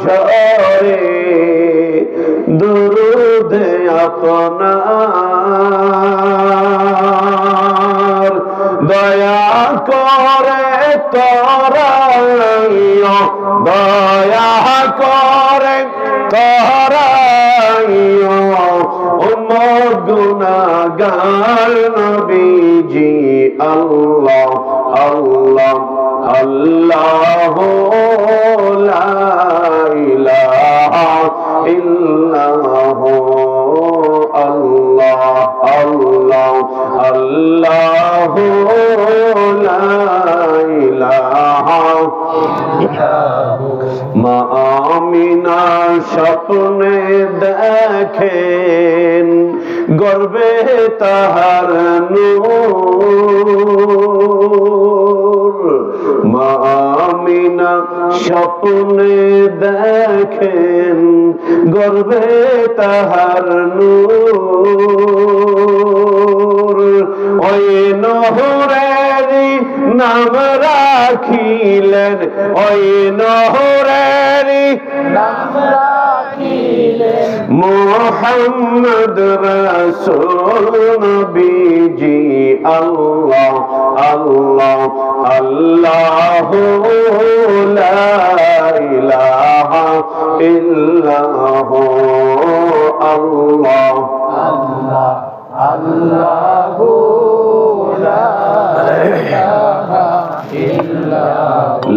ঝরে দুরুদ আপনার দয়া করে করাইও দয়া করে করাইও উম্মত গুনাহগার নবীজি আল্লাহ আল্লাহ আল্লাহ লা ইলাহা ইল্লাল্লাহু আল্লাহ আল্লাহ আল্লাহ লা ইলাহা মা আমিনা স্বপ্নে দেখেন গর্বে তাহার নূর মা আমিনা স্বপ্নে দেখেন গর্বে তাহার নূর ওই নহরেরই নাম রাখিলেন ওই নহরেরই নাম রাখিলেন মুহাম্মদ রাসূল নবীজি আল্লাহ আল্লাহ আল্লাহু লা ইলাহা ইল্লাল্লাহু আল্লাহ আল্লাহ আল্লাহু লা ইলাহা ইল্লাল্লাহ